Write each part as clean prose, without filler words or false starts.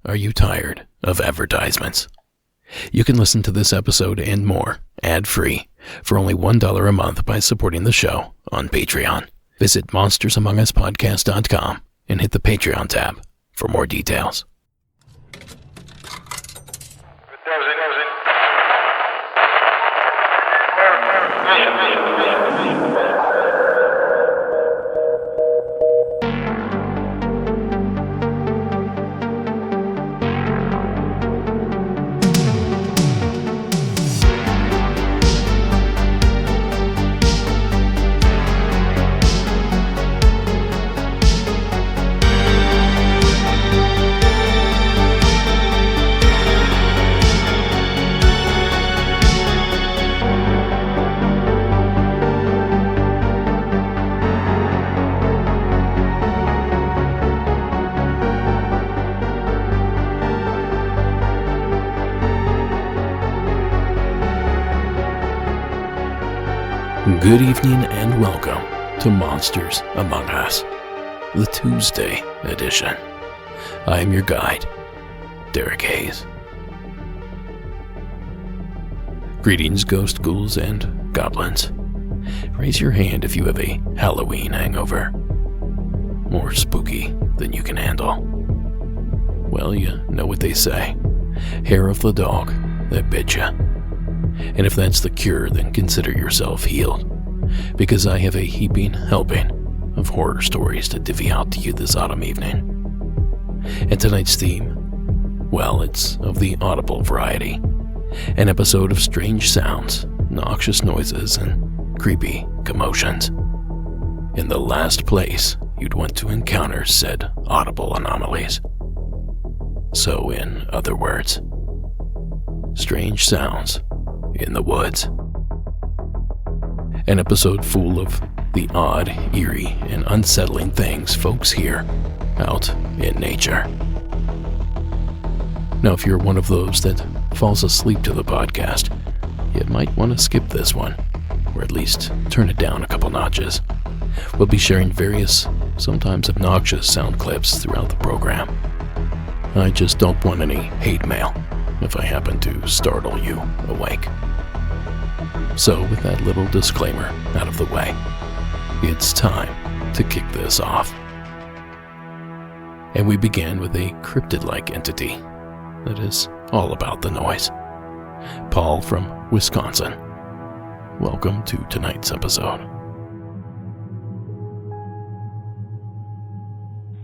Are you tired of advertisements? You can listen to this episode and more ad-free for only $1 a month by supporting the show on Patreon. Visit monstersamonguspodcast.com and hit the Patreon tab for more details. Good evening and welcome to Monsters Among Us, the Tuesday edition. I am your guide, Derek Hayes. Greetings, ghost ghouls and goblins. Raise your hand if you have a Halloween hangover. More spooky than you can handle. Well, you know what they say. Hair of the dog that bit ya. And if that's the cure, then consider yourself healed, because I have a heaping helping of horror stories to divvy out to you this autumn evening. And tonight's theme, well, it's of the audible variety. An episode of strange sounds, noxious noises, and creepy commotions. In the last place you'd want to encounter said audible anomalies. So, in other words, strange sounds in the woods. An episode full of the odd, eerie, and unsettling things folks hear out in nature. Now, if you're one of those that falls asleep to the podcast, you might want to skip this one, or at least turn it down a couple notches. We'll be sharing various, sometimes obnoxious sound clips throughout the program. I just don't want any hate mail if I happen to startle you awake. So, with that little disclaimer out of the way, it's time to kick this off. And we begin with a cryptid-like entity that is all about the noise. Paul from Wisconsin. Welcome to tonight's episode.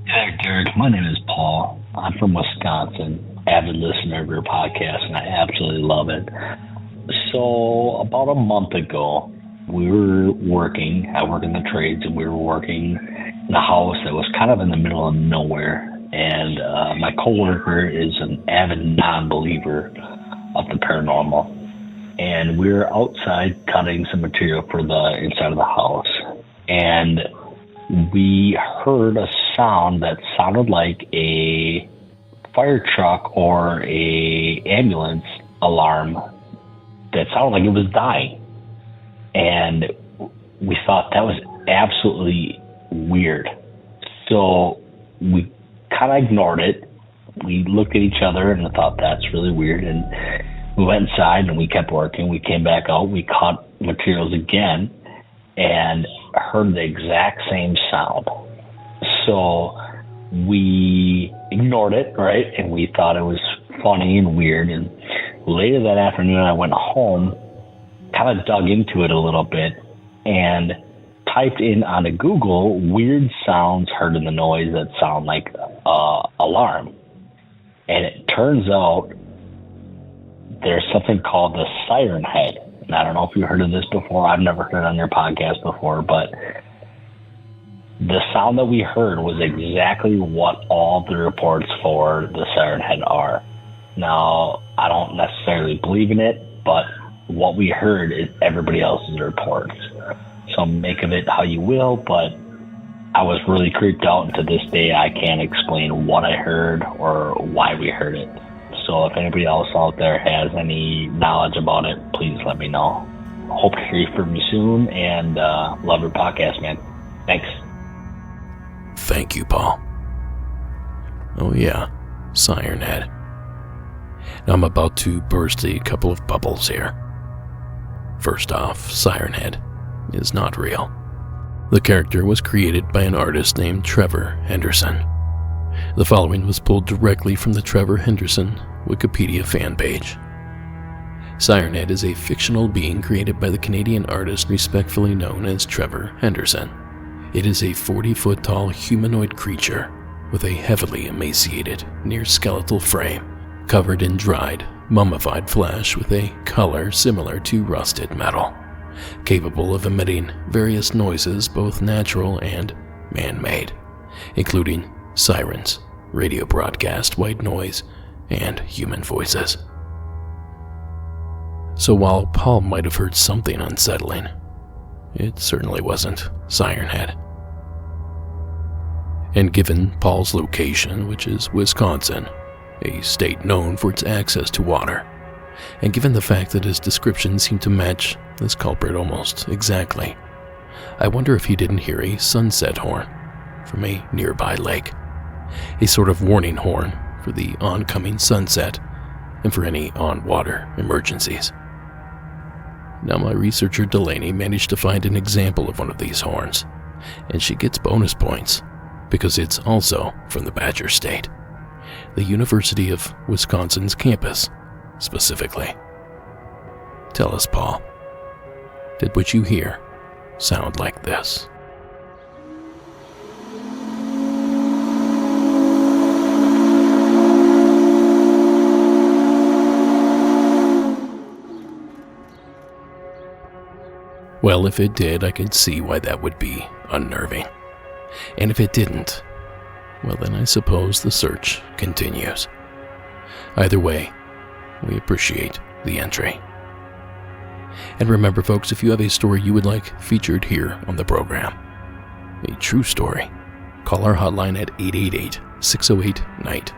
Hey, Derek. My name is Paul. I'm from Wisconsin. Avid listener of your podcast, and I absolutely love it. So, about a month ago, we were working. I work in the trades, and we were working in a house that was kind of in the middle of nowhere. And my coworker is an avid non-believer of the paranormal. And we were outside cutting some material for the inside of the house. And we heard a sound that sounded like a fire truck or a ambulance alarm that sounded like it was dying. And we thought that was absolutely weird. So we kind of ignored it. We looked at each other and thought that's really weird. And we went inside and we kept working. We came back out. We cut materials again and heard the exact same sound. So we ignored it, right? And we thought it was funny and weird. And later that afternoon, I went home, kind of dug into it a little bit, and typed in onto Google weird sounds heard in the noise that sound like alarm. And it turns out there's something called the siren head. And I don't know if you've heard of this before. I've never heard it on your podcast before, but the sound that we heard was exactly what all the reports for the siren head are. Now, I don't necessarily believe in it, but what we heard is everybody else's reports. So make of it how you will, but I was really creeped out, and to this day I can't explain what I heard or why we heard it. So if anybody else out there has any knowledge about it, please let me know. Hope to hear from you soon, and love your podcast, man. Thanks. Thank you, Paul. Oh yeah, Siren Head. Now I'm about to burst a couple of bubbles here. First off, Siren Head is not real. The character was created by an artist named Trevor Henderson. The following was pulled directly from the Trevor Henderson Wikipedia fan page. Siren Head is a fictional being created by the Canadian artist respectfully known as Trevor Henderson. It is a 40-foot tall humanoid creature with a heavily emaciated, near-skeletal frame, covered in dried, mummified flesh with a color similar to rusted metal, capable of emitting various noises, both natural and man-made, including sirens, radio broadcast, white noise, and human voices. So while Paul might have heard something unsettling, it certainly wasn't Siren Head. And given Paul's location, which is Wisconsin, a state known for its access to water, and given the fact that his description seemed to match this culprit almost exactly, I wonder if he didn't hear a sunset horn from a nearby lake, a sort of warning horn for the oncoming sunset and for any on-water emergencies. Now my researcher Delaney managed to find an example of one of these horns, and she gets bonus points because it's also from the Badger State, the University of Wisconsin's campus, specifically. Tell us, Paul, did what you hear sound like this? Well, if it did, I could see why that would be unnerving. And if it didn't, well then I suppose the search continues. Either way, we appreciate the entry. And remember folks, if you have a story you would like featured here on the program, a true story, call our hotline at 888-608-NIGHT,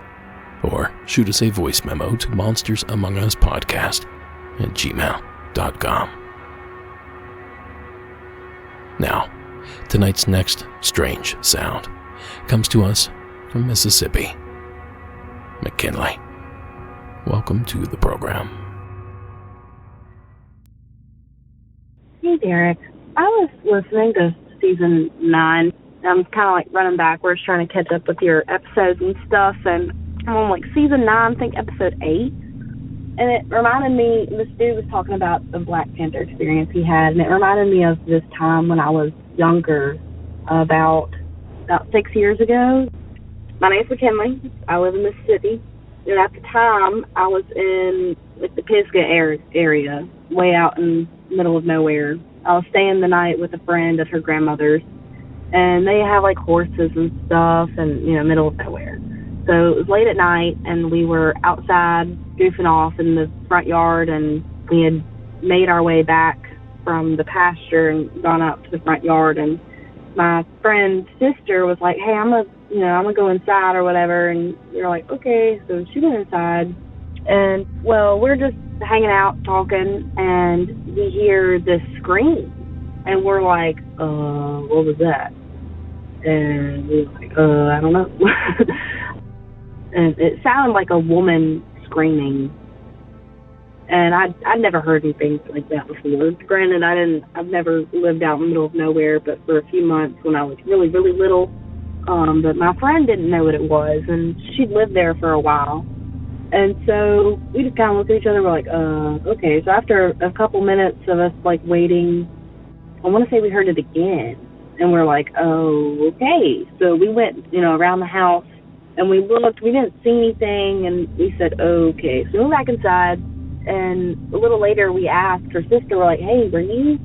or shoot us a voice memo to Monsters Among Us Podcast at gmail.com. Now, tonight's next strange sound comes to us from Mississippi. McKinley, welcome to the program. Hey, Derek. I was listening to season 9. I'm kind of like running backwards, trying to catch up with your episodes and stuff, and I'm on like season 9, I think episode 8. And it reminded me, this dude was talking about the Black Panther experience he had, and it reminded me of this time when I was younger, about 6 years ago. My name's McKinley. I live in Mississippi. And at the time, I was in like the Pisgah area, way out in the middle of nowhere. I was staying the night with a friend at her grandmother's, and they have like horses and stuff, and middle of nowhere. So it was late at night, and we were outside goofing off in the front yard, and we had made our way back from the pasture and gone out to the front yard, and my friend's sister was like, hey, I'm gonna go inside or whatever, and we were like, okay. So she went inside, and well, we're just hanging out talking, and we hear this scream, and we're like, what was that? And we were like, I don't know. And it sounded like a woman screaming. And I'd never heard anything like that before. Granted, I've never lived out in the middle of nowhere, but for a few months when I was really, really little. But my friend didn't know what it was, and she'd lived there for a while. And so we just kind of looked at each other, we're like, okay. So after a couple minutes of us like waiting, I want to say we heard it again. And we're like, oh, okay. So we went, around the house, and we looked, we didn't see anything, and we said, okay. So we went back inside, and a little later we asked her sister, we're like, hey, were you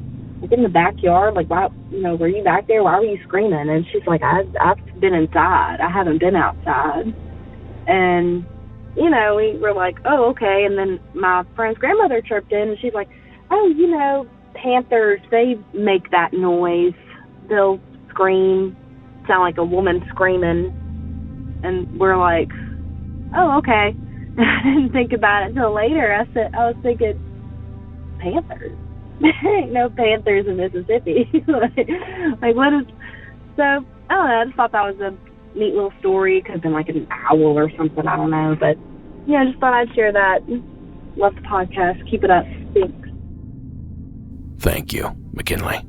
in the backyard? Like, why, were you back there? Why were you screaming? And she's like, I've been inside. I haven't been outside. And, we were like, oh, okay. And then my friend's grandmother chirped in, and she's like, oh, panthers, they make that noise. They'll scream, sound like a woman screaming. And we're like, oh, okay. I didn't think about it until later. I was thinking, panthers? There ain't no panthers in Mississippi. like what is... So, I don't know, I just thought that was a neat little story. Could have been like an owl or something. I don't know. But, yeah, I just thought I'd share that. Love the podcast. Keep it up. Thanks. Thank you, McKinley.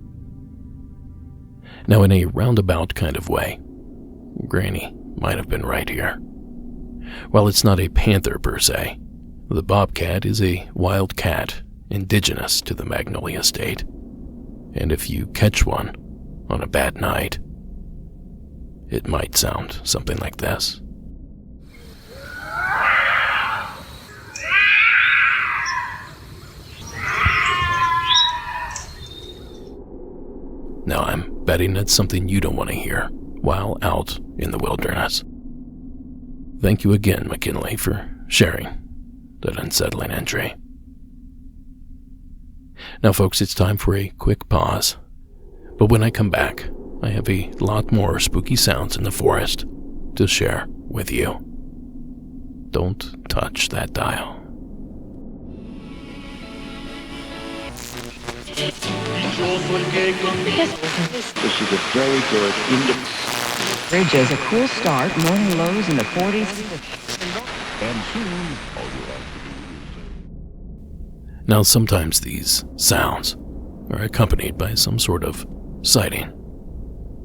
Now, in a roundabout kind of way, Granny might have been right here. While it's not a panther per se, the bobcat is a wild cat indigenous to the Magnolia State. And if you catch one on a bad night, it might sound something like this. Now, I'm betting that's something you don't want to hear while out in the wilderness. Thank you again, McKinley, for sharing that unsettling entry. Now, folks, it's time for a quick pause. But when I come back, I have a lot more spooky sounds in the forest to share with you. Don't touch that dial. This is a very good Bridge is a cool start, morning lows in the 40s. and soon. Now, sometimes these sounds are accompanied by some sort of sighting,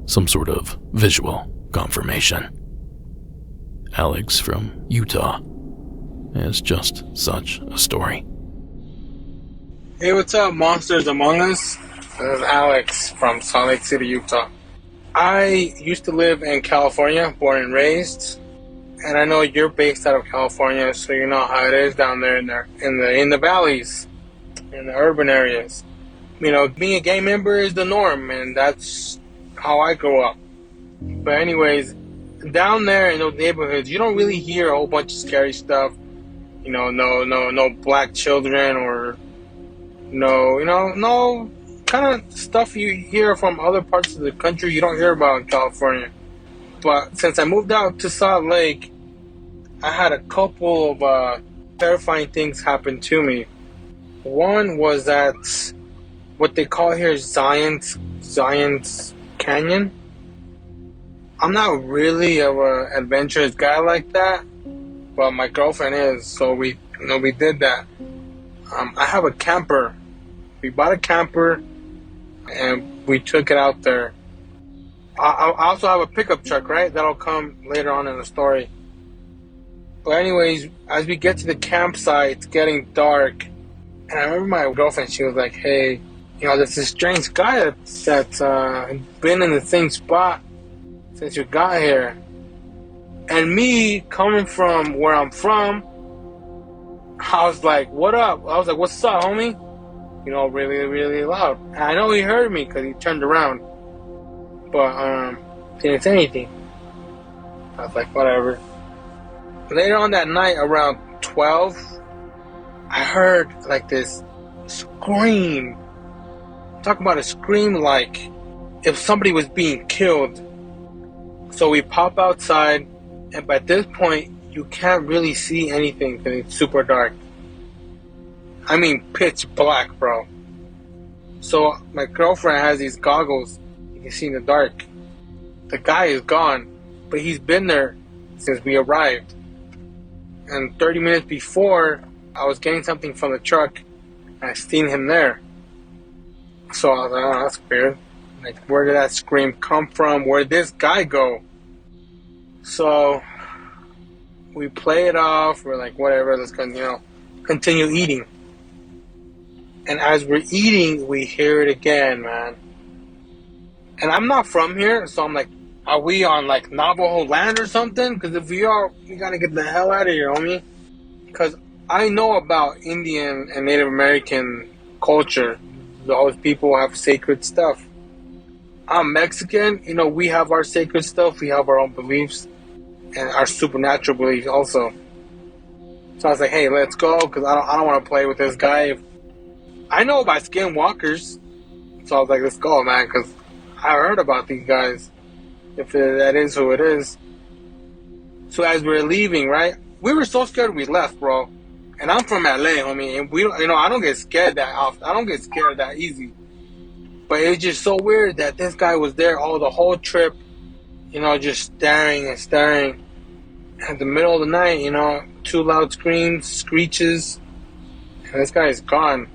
some sort of visual confirmation. Alex from Utah has just such a story. Hey, what's up, Monsters Among Us? This is Alex from Salt Lake City, Utah. I used to live in California, born and raised, and I know you're based out of California, so you know how it is down there in the valleys, in the urban areas. You know, being a gang member is the norm, and that's how I grew up. But anyways, down there in those neighborhoods, you don't really hear a whole bunch of scary stuff. You know, no black children or no kind of stuff you hear from other parts of the country you don't hear about in California. But since I moved out to Salt Lake, I had a couple of terrifying things happen to me. One was at what they call here Zion's Canyon. I'm not really of an adventurous guy like that, but my girlfriend is, so we did that. I have a camper. We bought a camper and we took it out there. I also have a pickup truck, right? That'll come later on in the story. But anyways, as we get to the campsite, it's getting dark. And I remember my girlfriend, she was like, hey, there's this strange guy that's been in the same spot since you got here. And me, coming from where I'm from, I was like, what up? I was like, what's up, homie? Really, really loud. And I know he heard me because he turned around. But, didn't say anything. I was like, whatever. Later on that night, around 12, I heard like this scream. Talk about a scream like if somebody was being killed. So we pop outside, and by this point, you can't really see anything because it's super dark. I mean, pitch black, bro. So my girlfriend has these goggles you can see in the dark. The guy is gone, but he's been there since we arrived. And 30 minutes before, I was getting something from the truck, and I seen him there. So I was like, oh, that's weird. Like, where did that scream come from? Where did this guy go? So we play it off. We're like, whatever, let's continue eating. And as we're eating, we hear it again, man. And I'm not from here, so I'm like, are we on like Navajo land or something? Because if we are, we gotta get the hell out of here, homie. Because I know about Indian and Native American culture. Those people have sacred stuff. I'm Mexican, we have our sacred stuff, we have our own beliefs, and our supernatural beliefs also. So I was like, hey, let's go, because I don't want to play with this guy. I know about skinwalkers, so I was like, let's go, man, because I heard about these guys, if that is who it is. So as we're leaving, right, we were so scared we left, bro. And I'm from LA, homie, and we, I don't get scared that often. I don't get scared that easy. But it's just so weird that this guy was there the whole trip. just staring and staring. At the middle of the night, two loud screams, screeches, and this guy is gone.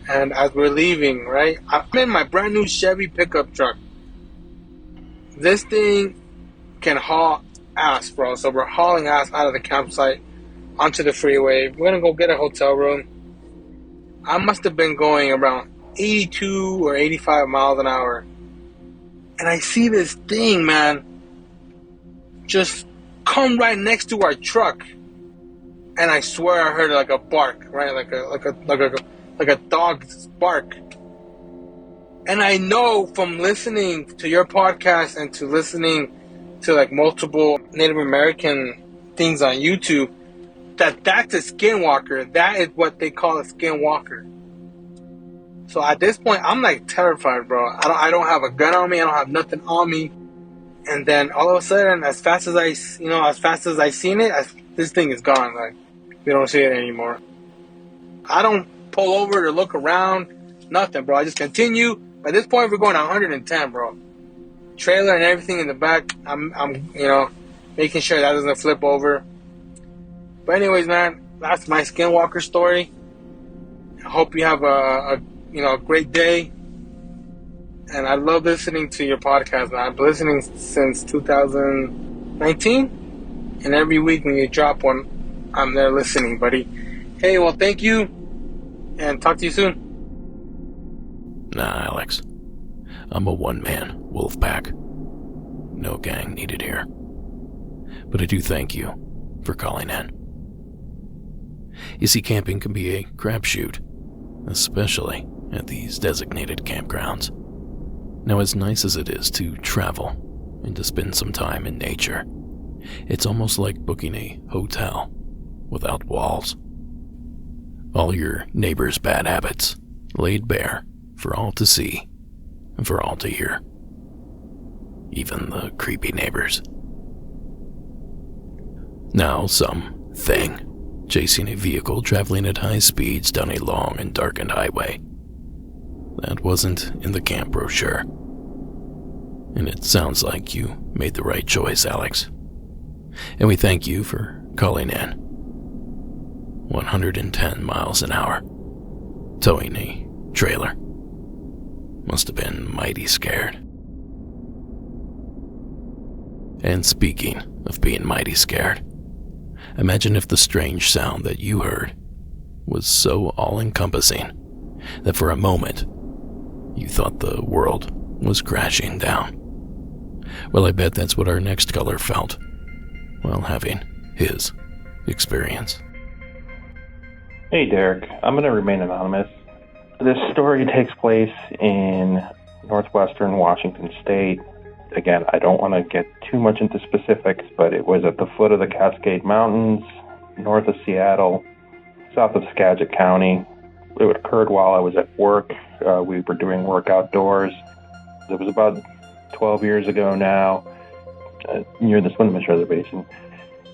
And as we're leaving, right, I'm in my brand new Chevy pickup truck. This thing can haul ass, bro. So we're hauling ass out of the campsite onto the freeway. We're going to go get a hotel room. I must have been going around 82 or 85 miles an hour. And I see this thing, man, just come right next to our truck. And I swear I heard like a bark, right? Like a dog's bark. And I know from listening to your podcast and to listening to like multiple Native American things on YouTube that that's a skinwalker. That is what they call a skinwalker. So at this point, I'm like terrified, bro. I don't have a gun on me. I don't have nothing on me. And then all of a sudden, as fast as I seen it, this thing is gone. Like, we don't see it anymore. I don't pull over to look around, nothing, bro. I just continue. By this point, we're going 110, bro. Trailer and everything in the back. I'm making sure that doesn't flip over. But anyways, man, that's my skinwalker story. I hope you have a great day. And I love listening to your podcast, man. I've been listening since 2019. And every week when you drop one, I'm there listening, buddy. Hey, well, thank you. And talk to you soon. Nah, Alex. I'm a one-man wolf pack. No gang needed here. But I do thank you for calling in. You see, camping can be a crapshoot, especially at these designated campgrounds. Now, as nice as it is to travel and to spend some time in nature, it's almost like booking a hotel without walls. All your neighbors' bad habits laid bare for all to see and for all to hear. Even the creepy neighbors. Now something chasing a vehicle traveling at high speeds down a long and darkened highway. That wasn't in the camp brochure. And it sounds like you made the right choice, Alex. And we thank you for calling in. 110 miles an hour. Towing a trailer. Must have been mighty scared. And speaking of being mighty scared, imagine if the strange sound that you heard was so all-encompassing that for a moment you thought the world was crashing down. Well, I bet that's what our next caller felt while having his experience. Hey, Derek. I'm going to remain anonymous. This story takes place in northwestern Washington State. Again, I don't want to get too much into specifics, but it was at the foot of the Cascade Mountains, north of Seattle, south of Skagit County. It occurred while I was at work. We were doing work outdoors. It was about 12 years ago now, near the Swinomish Reservation.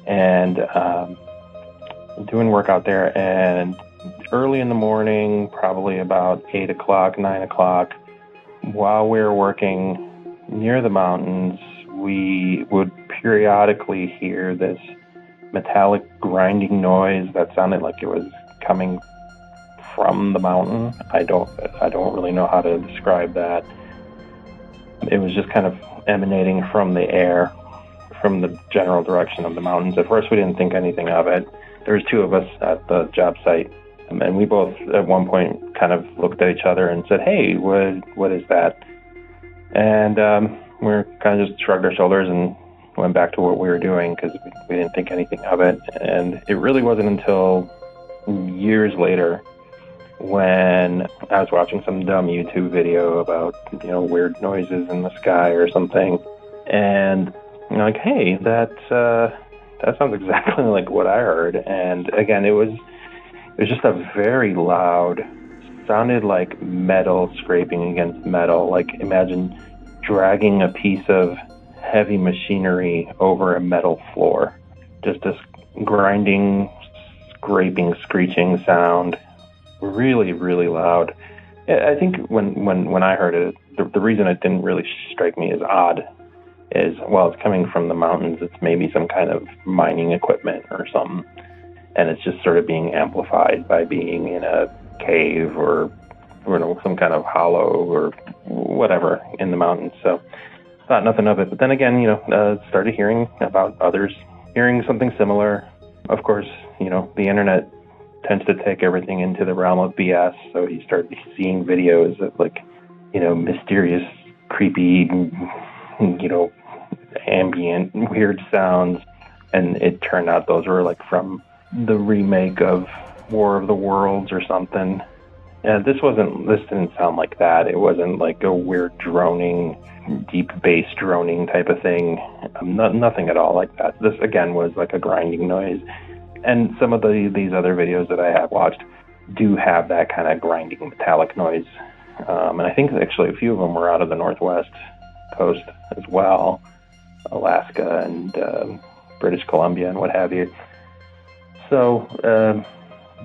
And doing work out there, and early in the morning, probably about 8 o'clock, 9 o'clock, while we were working near the mountains, we would periodically hear this metallic grinding noise that sounded like it was coming from the mountain. I don't really know how to describe that. It was just kind of emanating from the air, from the general direction of the mountains. At first, we didn't think anything of it. There was two of us at the job site, and we both at one point kind of looked at each other and said, "Hey, what is that?" And we kind of just shrugged our shoulders and went back to what we were doing because we didn't think anything of it. And it really wasn't until years later when I was watching some dumb YouTube video about, weird noises in the sky or something. And like, hey, that sounds exactly like what I heard. And again, it was just a very loud, sounded like metal scraping against metal. Like, imagine dragging a piece of heavy machinery over a metal floor. Just this grinding, scraping, screeching sound. Really, really loud. I think when I heard it, the reason it didn't really strike me as odd is, well, it's coming from the mountains. It's maybe some kind of mining equipment or something. And it's just sort of being amplified by being in a cave or some kind of hollow or whatever in the mountains. So thought nothing of it. But then again, started hearing about others hearing something similar. Of course, the internet tends to take everything into the realm of BS. So you start seeing videos of mysterious, creepy, ambient, weird sounds. And it turned out those were from the remake of War of the Worlds or something. This didn't sound like that. It wasn't like a weird droning, deep bass droning type of thing. Nothing at all like that. This again was like a grinding noise. And some of these other videos that I have watched do have that kind of grinding metallic noise. And I think actually a few of them were out of the Northwest coast as well, Alaska and British Columbia and what have you. So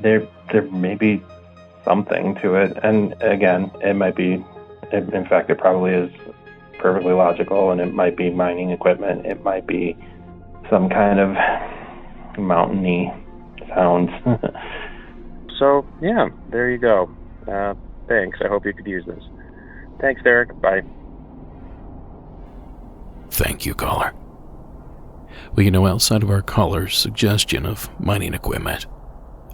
there may be something to it, and again, it might be. In fact, it probably is perfectly logical, and it might be mining equipment. It might be some kind of mountainy sounds. So yeah, there you go. Thanks. I hope you could use this. Thanks, Derek. Bye. Thank you, caller. Well, outside of our caller's suggestion of mining equipment,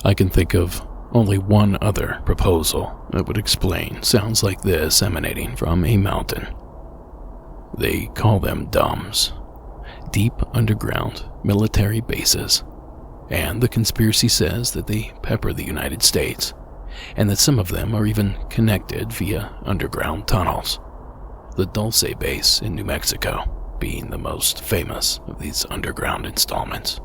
I can think of only one other proposal that would explain sounds like this emanating from a mountain. They call them DUMBs, deep underground military bases, and the conspiracy says that they pepper the United States, and that some of them are even connected via underground tunnels. The Dulce base in New Mexico being the most famous of these underground installments.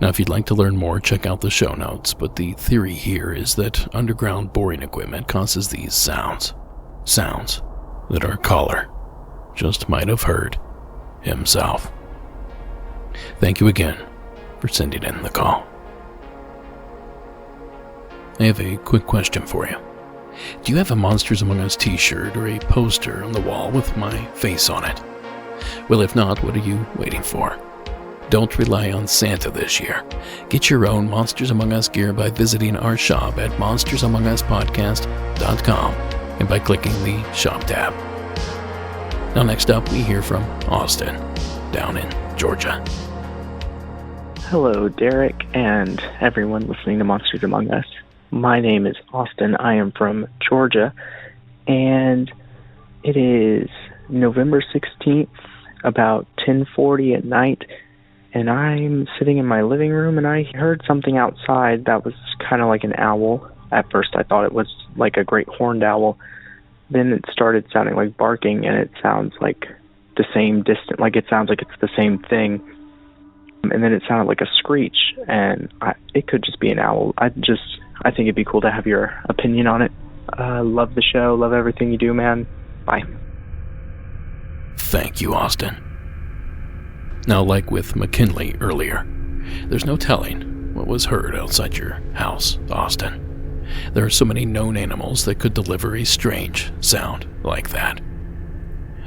Now, if you'd like to learn more, check out the show notes, but the theory here is that underground boring equipment causes these sounds that our caller just might have heard himself. Thank you again for sending in the call. I have a quick question for you. Do you have a Monsters Among Us t-shirt or a poster on the wall with my face on it? Well, if not, what are you waiting for? Don't rely on Santa this year. Get your own Monsters Among Us gear by visiting our shop at monstersamonguspodcast.com and by clicking the shop tab. Now next up, we hear from Austin, down in Georgia. Hello, Derek, and everyone listening to Monsters Among Us. My name is Austin. I am from Georgia, and it is November 16th, about 10:40 at night, and I'm sitting in my living room, and I heard something outside that was kind of like an owl. At first, I thought it was like a great horned owl. Then it started sounding like barking, and it sounds like the same distance, like it sounds like it's the same thing. And then it sounded like a screech, and it could just be an owl. I think it'd be cool to have your opinion on it. Love the show, love everything you do, man. Bye. Thank you, Austin. Now, like with McKinley earlier, there's no telling what was heard outside your house, Austin. There are so many known animals that could deliver a strange sound like that.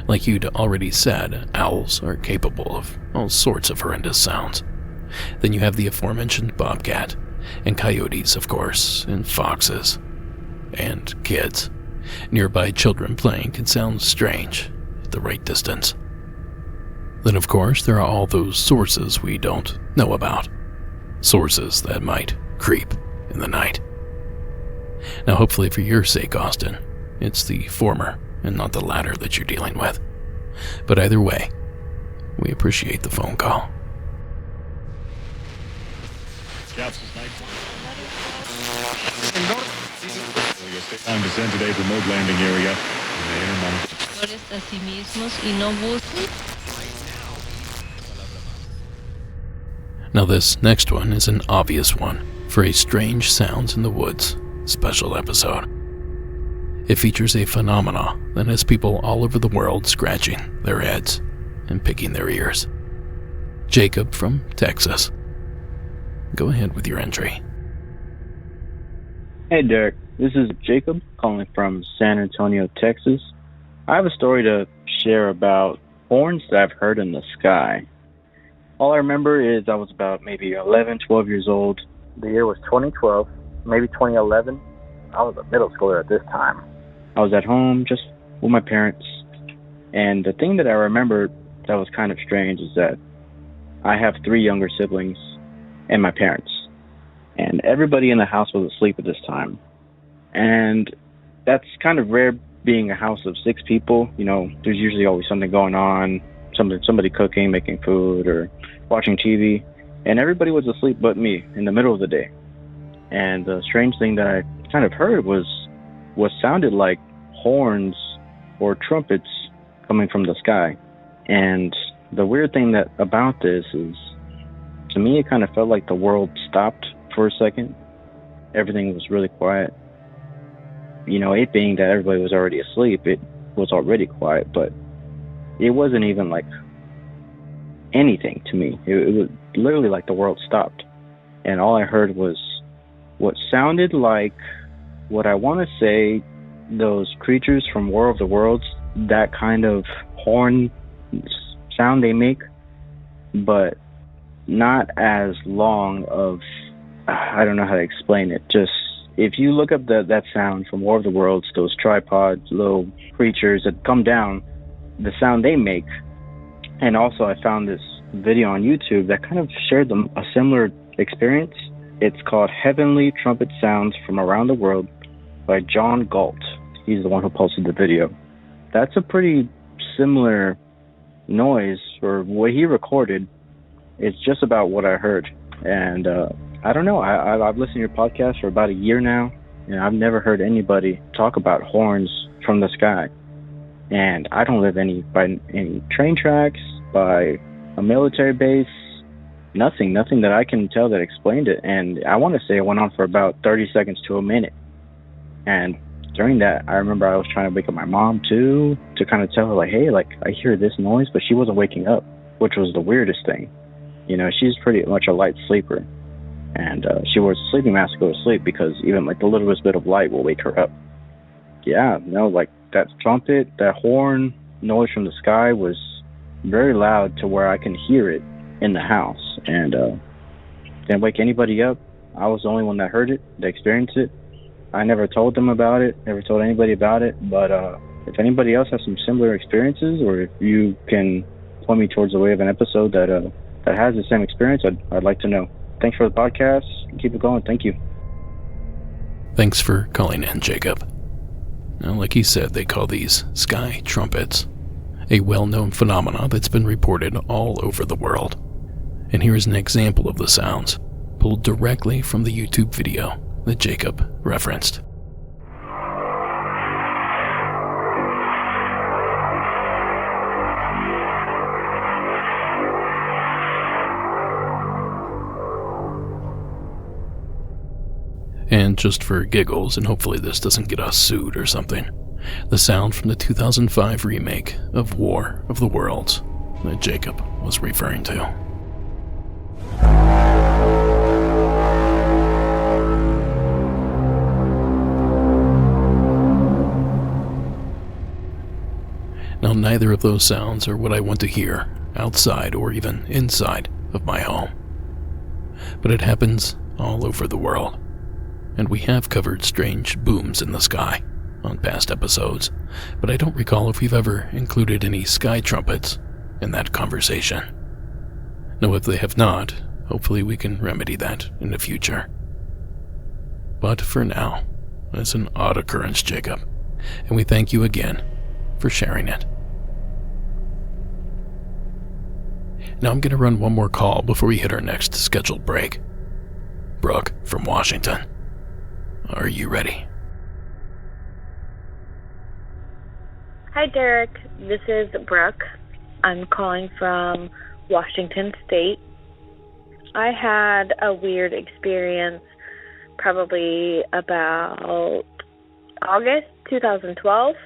Like you'd already said, owls are capable of all sorts of horrendous sounds. Then you have the aforementioned bobcat, and coyotes, of course, and foxes, and kids. Nearby children playing can sound strange at the right distance. Then, of course, there are all those sources we don't know about. Sources that might creep in the night. Now, hopefully for your sake, Austin, it's the former and not the latter that you're dealing with. But either way, we appreciate the phone call. Time to send today remote landing area. Now this next one is an obvious one for a Strange Sounds in the Woods special episode. It features a phenomena that has people all over the world scratching their heads and picking their ears. Jacob from Texas. Go ahead with your entry. Hey Derek, this is Jacob calling from San Antonio, Texas. I have a story to share about horns that I've heard in the sky. All I remember is I was about maybe 11, 12 years old. The year was 2012, maybe 2011. I was a middle schooler at this time. I was at home just with my parents. And the thing that I remember that was kind of strange is that I have 3 younger siblings and my parents. And everybody in the house was asleep at this time. And that's kind of rare being a house of 6 people. You know, there's usually always something going on, somebody cooking, making food, or watching TV. And everybody was asleep but me in the middle of the day. And the strange thing that I kind of heard was what sounded like horns or trumpets coming from the sky. And the weird thing about this is, to me, it kind of felt like the world stopped for a second. Everything was really quiet. You know, it being that everybody was already asleep, it was already quiet, but it wasn't even like anything to me. It was literally like the world stopped. And all I heard was what sounded like what I want to say those creatures from War of the Worlds, that kind of horn sound they make, but not as long of, I don't know how to explain it. Just, if you look up that sound from War of the Worlds, those tripods, little creatures that come down, the sound they make. And also I found this video on YouTube that kind of shared a similar experience. It's called Heavenly Trumpet Sounds from Around the World by John Galt. He's the one who posted the video. That's a pretty similar noise, or what he recorded. It's just about what I heard. And I don't know, I've listened to your podcast for about a year now, and I've never heard anybody talk about horns from the sky. And I don't live by any train tracks, by a military base, nothing that I can tell that explained it. And I want to say it went on for about 30 seconds to a minute. And during that, I remember I was trying to wake up my mom too, to kind of tell her, like, hey, like, I hear this noise, but she wasn't waking up, which was the weirdest thing. You know, she's pretty much a light sleeper. And she wears a sleeping mask to go to sleep, because even like the littlest bit of light will wake her up. Yeah, no, like that trumpet, that horn noise from the sky was very loud to where I can hear it in the house. And didn't wake anybody up. I was the only one that heard it, that experienced it. I never told them about it, never told anybody about it. But if anybody else has some similar experiences, or if you can point me towards the way of an episode that has the same experience, I'd like to know. Thanks for the podcast. Keep it going. Thank you. Thanks for calling in, Jacob. Now, like he said, they call these sky trumpets, a well-known phenomenon that's been reported all over the world. And here's an example of the sounds, pulled directly from the YouTube video that Jacob referenced. And just for giggles, and hopefully this doesn't get us sued or something, the sound from the 2005 remake of War of the Worlds that Jacob was referring to. Now, neither of those sounds are what I want to hear outside or even inside of my home. But it happens all over the world. And we have covered strange booms in the sky on past episodes, but I don't recall if we've ever included any sky trumpets in that conversation. Now, if they have not, hopefully we can remedy that in the future. But for now, it's an odd occurrence, Jacob, and we thank you again for sharing it. Now I'm going to run one more call before we hit our next scheduled break. Brooke from Washington. Are you ready? Hi, Derek. This is Brooke. I'm calling from Washington State. I had a weird experience probably about August 2012.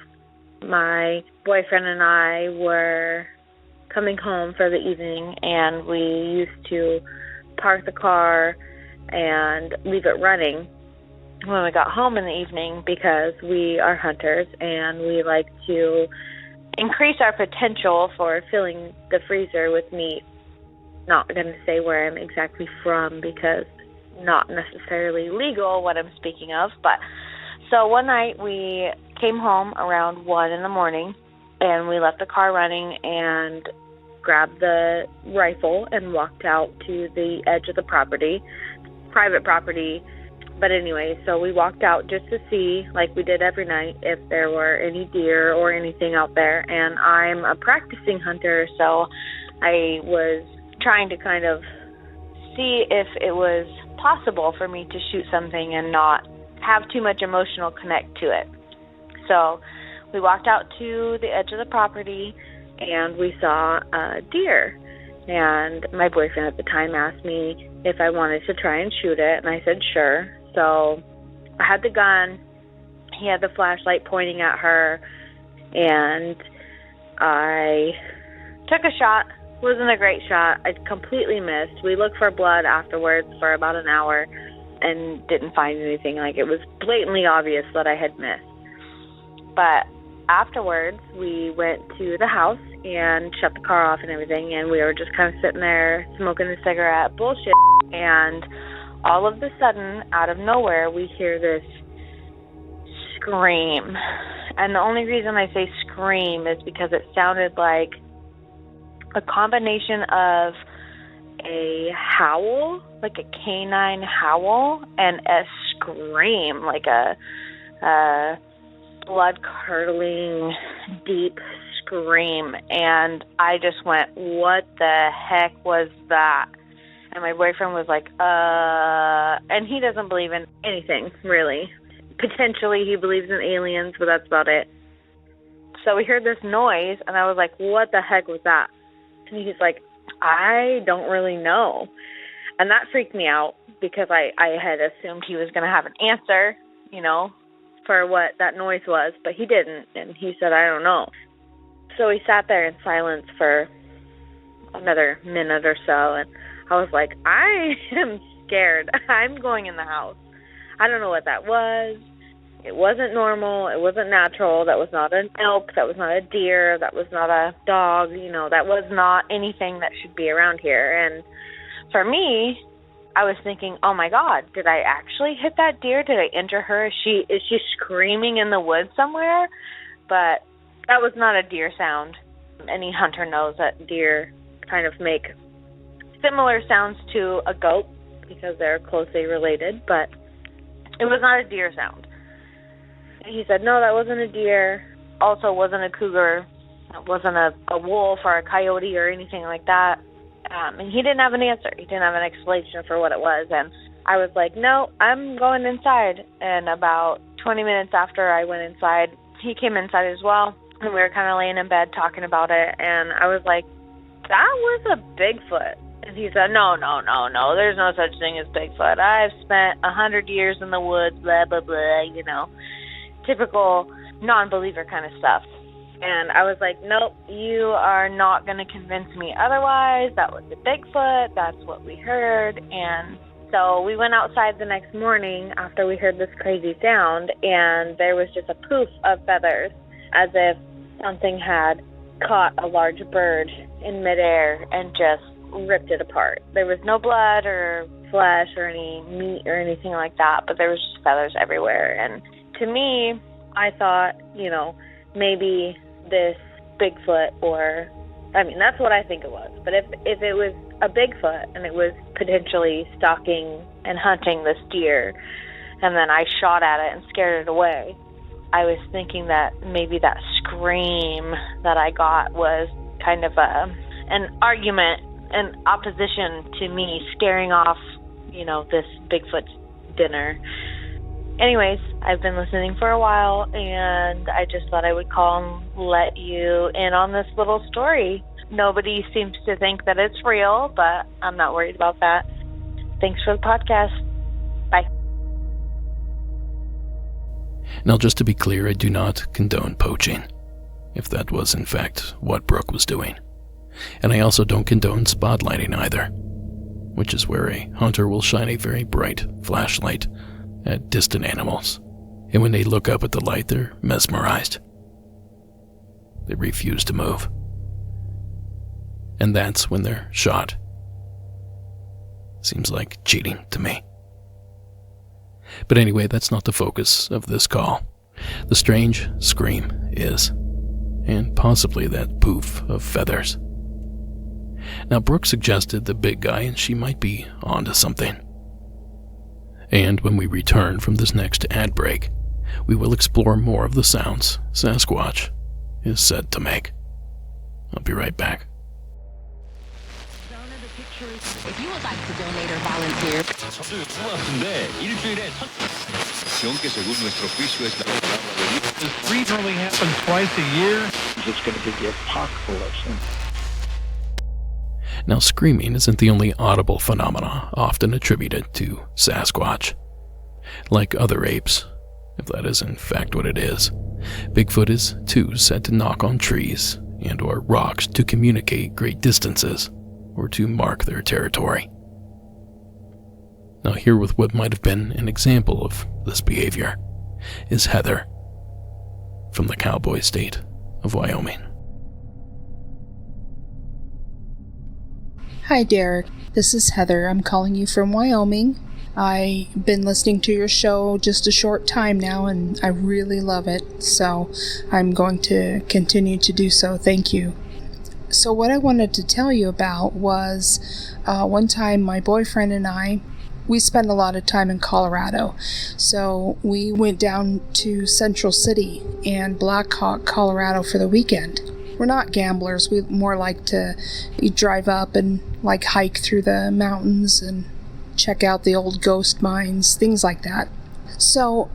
My boyfriend and I were coming home for the evening, and we used to park the car and leave it running when we got home in the evening, because we are hunters and we like to increase our potential for filling the freezer with meat. Not going to say where I'm exactly from because not necessarily legal what I'm speaking of, but so one night we came home around 1 in the morning and we left the car running and grabbed the rifle and walked out to the edge of the property, private property. But anyway, so we walked out just to see, like we did every night, if there were any deer or anything out there. And I'm a practicing hunter, so I was trying to kind of see if it was possible for me to shoot something and not have too much emotional connect to it. So we walked out to the edge of the property and we saw a deer. And my boyfriend at the time asked me if I wanted to try and shoot it, and I said sure. So I had the gun, he had the flashlight pointing at her, and I took a shot. Wasn't a great shot. I completely missed. We looked for blood afterwards for about an hour and didn't find anything. Like, it was blatantly obvious that I had missed. But afterwards, we went to the house and shut the car off and everything, and we were just kind of sitting there smoking a cigarette, bullshit, and all of a sudden, out of nowhere, we hear this scream. And the only reason I say scream is because it sounded like a combination of a howl, like a canine howl, and a scream, like a blood-curdling, deep scream. And I just went, what the heck was that? And my boyfriend was like, and he doesn't believe in anything, really. Potentially he believes in aliens, but that's about it. So we heard this noise, and I was like, what the heck was that? And he's like, I don't really know. And that freaked me out because I had assumed he was going to have an answer, you know, for what that noise was, but he didn't. And he said, I don't know. So we sat there in silence for another minute or so, and I was like, I am scared. I'm going in the house. I don't know what that was. It wasn't normal. It wasn't natural. That was not an elk. That was not a deer. That was not a dog. You know, that was not anything that should be around here. And for me, I was thinking, oh my God, did I actually hit that deer? Did I injure her? Is she screaming in the woods somewhere? But that was not a deer sound. Any hunter knows that deer kind of make similar sounds to a goat because they're closely related, but it was not a deer sound. He said, no, that wasn't a deer. Also wasn't a cougar. It wasn't a wolf or a coyote or anything like that. And he didn't have an answer. He didn't have an explanation for what it was. And I was like, no, I'm going inside. And about 20 minutes after I went inside, he came inside as well. And we were kind of laying in bed talking about it. And I was like, that was a Bigfoot. And he said, no, there's no such thing as Bigfoot. I've spent 100 years in the woods, blah, blah, blah, you know, typical non-believer kind of stuff. And I was like, nope, you are not going to convince me otherwise. That was a Bigfoot. That's what we heard. And so we went outside the next morning after we heard this crazy sound, and there was just a poof of feathers as if something had caught a large bird in midair and just ripped it apart. There was no blood or flesh or any meat or anything like that, but there was just feathers everywhere. And to me, I thought, you know, maybe this Bigfoot, or, I mean, that's what I think it was. But if it was a Bigfoot and it was potentially stalking and hunting this deer, and then I shot at it and scared it away, I was thinking that maybe that scream that I got was kind of an argument, an opposition to me scaring off, you know, this Bigfoot dinner. Anyways, I've been listening for a while, and I just thought I would call and let you in on this little story. Nobody seems to think that it's real, but I'm not worried about that. Thanks for the podcast. Bye. Now, just to be clear, I do not condone poaching, if that was in fact what Brooke was doing. And I also don't condone spotlighting either, which is where a hunter will shine a very bright flashlight at distant animals, and when they look up at the light, they're mesmerized. they refuse to move. And that's when they're shot. Seems like cheating to me. But anyway, that's not the focus of this call. The strange scream is, and possibly that poof of feathers. Now, Brooke suggested the big guy, and she might be onto something. And when we return from this next ad break, we will explore more of the sounds Sasquatch is said to make. I'll be right back. If you would like to donate or volunteer, Freeze only happens twice a year. It's going to be the apocalypse. Now, screaming isn't the only audible phenomena often attributed to Sasquatch. Like other apes, if that is in fact what it is, Bigfoot is too said to knock on trees and or rocks to communicate great distances or to mark their territory. Now, here with what might have been an example of this behavior is Heather from the cowboy state of Wyoming. Hi, Derek. This is Heather. I'm calling you from Wyoming. I've been listening to your show just a short time now, and I really love it, so I'm going to continue to do so. Thank you. So what I wanted to tell you about was one time my boyfriend and I, we spend a lot of time in Colorado. So we went down to Central City and Black Hawk, Colorado for the weekend. We're not gamblers. We more like to drive up and like hike through the mountains and check out the old ghost mines, things like that. So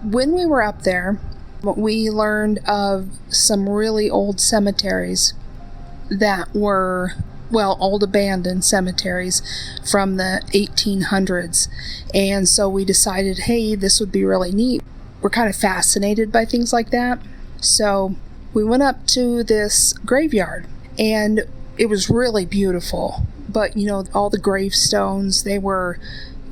when we were up there, we learned of some really old cemeteries that were, well, old abandoned cemeteries from the 1800s. And so we decided, hey, this would be really neat. We're kind of fascinated by things like that. So we went up to this graveyard, and it was really beautiful. But, you know, all the gravestones, they were,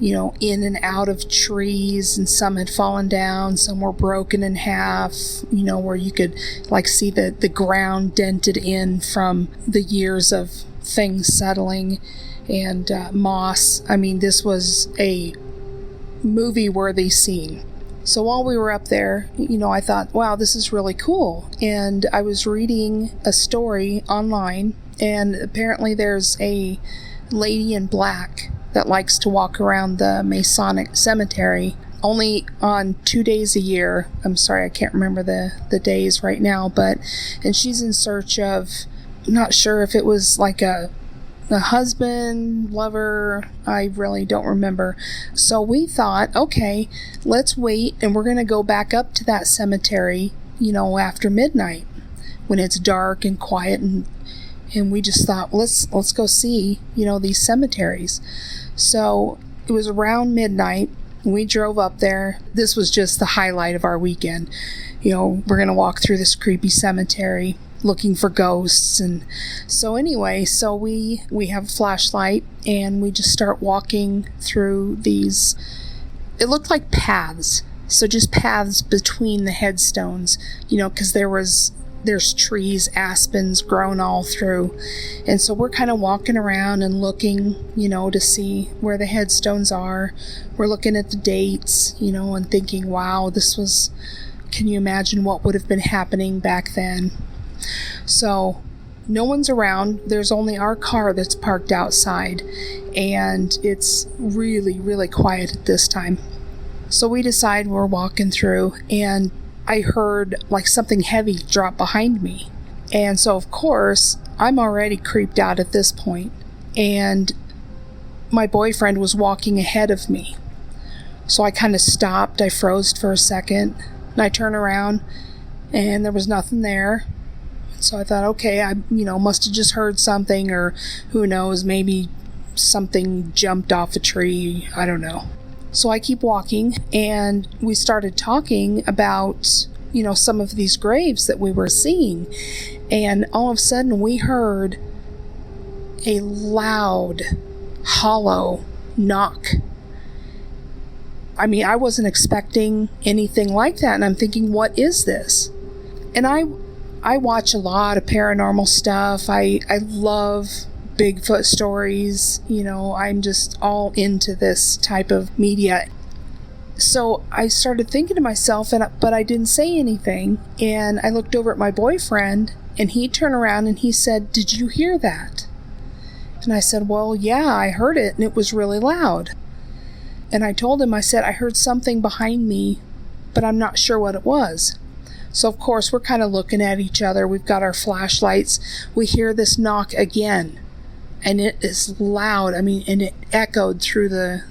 you know, in and out of trees, and some had fallen down, some were broken in half, you know, where you could, like, see the ground dented in from the years of things settling, and moss. I mean, this was a movie-worthy scene. So while we were up there, you know, I thought, wow, this is really cool. And I was reading a story online, and apparently there's a lady in black that likes to walk around the Masonic cemetery only on 2 days a year. I'm sorry, I can't remember the days right now, and she's in search of, I'm not sure if it was like a husband, lover, I really don't remember. So we thought, okay, let's wait, and we're going to go back up to that cemetery, you know, after midnight when it's dark and quiet, and we just thought, let's go see, you know, these cemeteries. So it was around midnight. We drove up there. This was just the highlight of our weekend. You know, we're going to walk through this creepy cemetery looking for ghosts. And so anyway, so we have a flashlight, and we just start walking through these, it looked like paths. So just paths between the headstones, you know, because there's trees, aspens grown all through. And so we're kind of walking around and looking, you know, to see where the headstones are. We're looking at the dates, you know, and thinking, wow, can you imagine what would have been happening back then? So no one's around. There's only our car that's parked outside, and it's really, really quiet at this time. So we decide we're walking through, and I heard like something heavy drop behind me. And so of course I'm already creeped out at this point, and my boyfriend was walking ahead of me. So I kind of stopped. I froze for a second, and I turned around, and there was nothing there. So I thought, okay, I must have just heard something, or who knows, maybe something jumped off a tree. I don't know. So I keep walking, and we started talking about, you know, some of these graves that we were seeing. And all of a sudden we heard a loud, hollow knock. I mean, I wasn't expecting anything like that. And I'm thinking, what is this? And I watch a lot of paranormal stuff. I love Bigfoot stories. I'm just all into this type of media. So I started thinking to myself, but I didn't say anything. And I looked over at my boyfriend, and he turned around and he said, "Did you hear that?" And I said, "Well, yeah, I heard it, and it was really loud." And I told him, I said, "I heard something behind me, but I'm not sure what it was." So, of course, we're kind of looking at each other. We've got our flashlights. We hear this knock again, and it is loud. And it echoed through the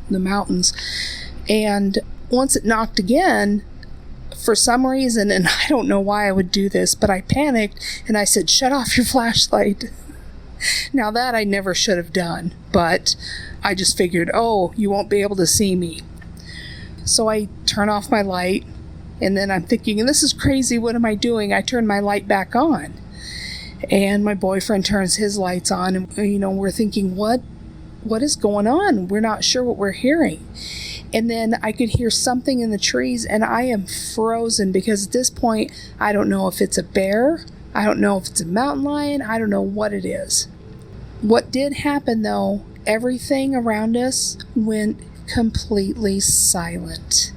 mountains. And once it knocked again, for some reason, and I don't know why I would do this, but I panicked and I said, "Shut off your flashlight." Now that I never should have done, but I just figured, oh, you won't be able to see me. So I turn off my light, and then I'm thinking, this is crazy, what am I doing? I turn my light back on, and my boyfriend turns his lights on, and we're thinking, what is going on? We're not sure what we're hearing. And then I could hear something in the trees, and I am frozen, because at this point, I don't know if it's a bear, I don't know if it's a mountain lion, I don't know what it is. What did happen, though, everything around us went completely silent.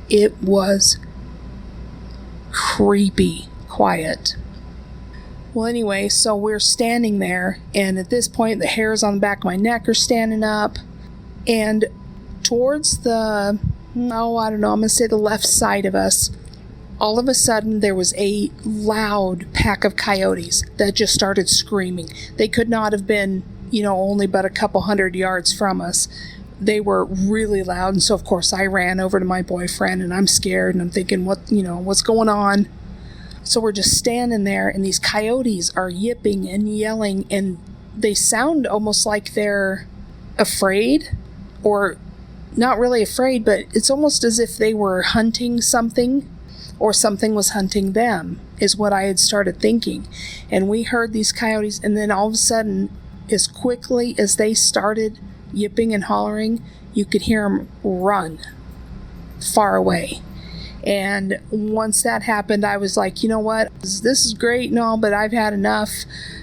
It was creepy quiet. Well, anyway, so we're standing there, and at this point, the hairs on the back of my neck are standing up, and towards the, I'm going to say the left side of us, all of a sudden there was a loud pack of coyotes that just started screaming. They could not have been, only but a couple 100 yards from us. They were really loud, and so of course I ran over to my boyfriend, and I'm scared, and I'm thinking, what's going on? So we're just standing there, and these coyotes are yipping and yelling, and they sound almost like they're afraid, or not really afraid, but it's almost as if they were hunting something, or something was hunting them, is what I had started thinking. And we heard these coyotes, and then all of a sudden, as quickly as they started yipping and hollering, you could hear them run far away. And once that happened, I was like, you know what, this is great and all, but I've had enough.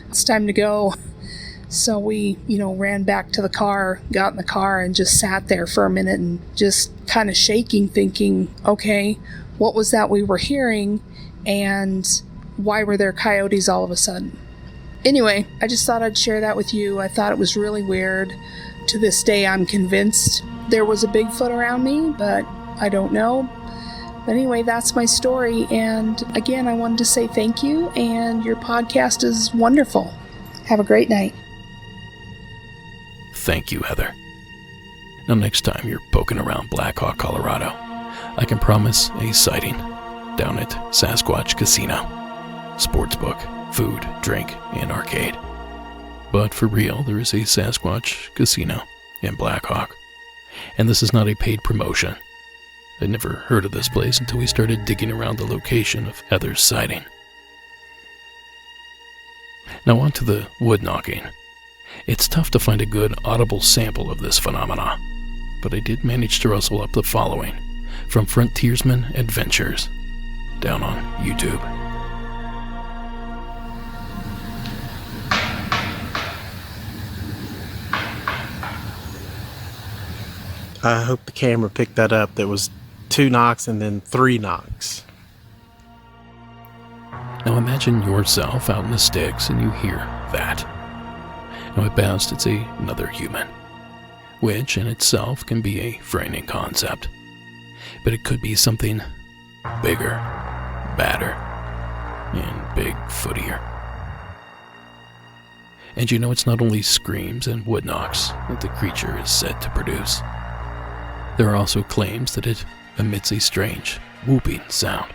It's time to go. So we, ran back to the car, got in the car, and just sat there for a minute and just kind of shaking, thinking, okay, what was that we were hearing, and why were there coyotes all of a sudden? Anyway, I just thought I'd share that with you. I thought it was really weird. To this day, I'm convinced there was a Bigfoot around me, but I don't know. But anyway, that's my story, and again, I wanted to say thank you, and your podcast is wonderful. Have a great night. Thank you, Heather. Now, next time you're poking around Black Hawk, Colorado, I can promise a sighting down at Sasquatch Casino. Sportsbook, food, drink, and arcade. But for real, there is a Sasquatch Casino in Black Hawk. And this is not a paid promotion. I'd never heard of this place until we started digging around the location of Heather's sighting. Now on to the wood knocking. It's tough to find a good audible sample of this phenomena, but I did manage to rustle up the following from Frontiersman Adventures down on YouTube. I hope the camera picked that up. There was 2 knocks and then 3 knocks. Now imagine yourself out in the sticks and you hear that. Now at best it's another human, which in itself can be a frightening concept. But it could be something bigger, badder, and big-footier. And it's not only screams and wood knocks that the creature is said to produce. There are also claims that it emits a strange, whooping sound,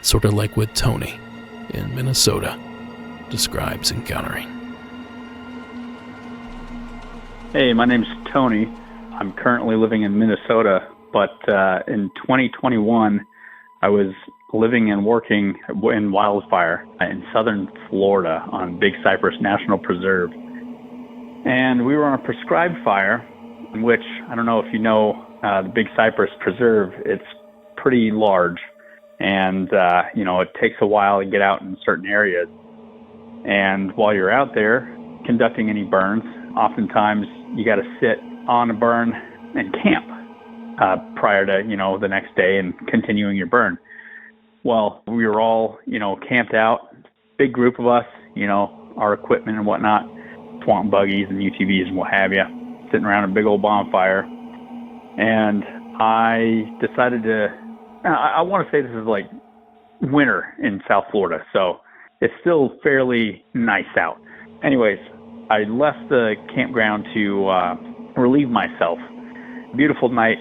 sort of like what Tony in Minnesota describes encountering. Hey, my name's Tony. I'm currently living in Minnesota, but in 2021, I was living and working in wildfire in southern Florida on Big Cypress National Preserve. And we were on a prescribed fire, in which, I don't know if you know, the Big Cypress Preserve, it's pretty large. And, it takes a while to get out in certain areas. And while you're out there conducting any burns, oftentimes you got to sit on a burn and camp prior to, the next day and continuing your burn. Well, we were all, camped out, big group of us, our equipment and whatnot, swamp buggies and UTVs and what have you, sitting around a big old bonfire. And I decided I want to say this is like winter in South Florida, so it's still fairly nice out. Anyways, I left the campground to relieve myself. Beautiful night,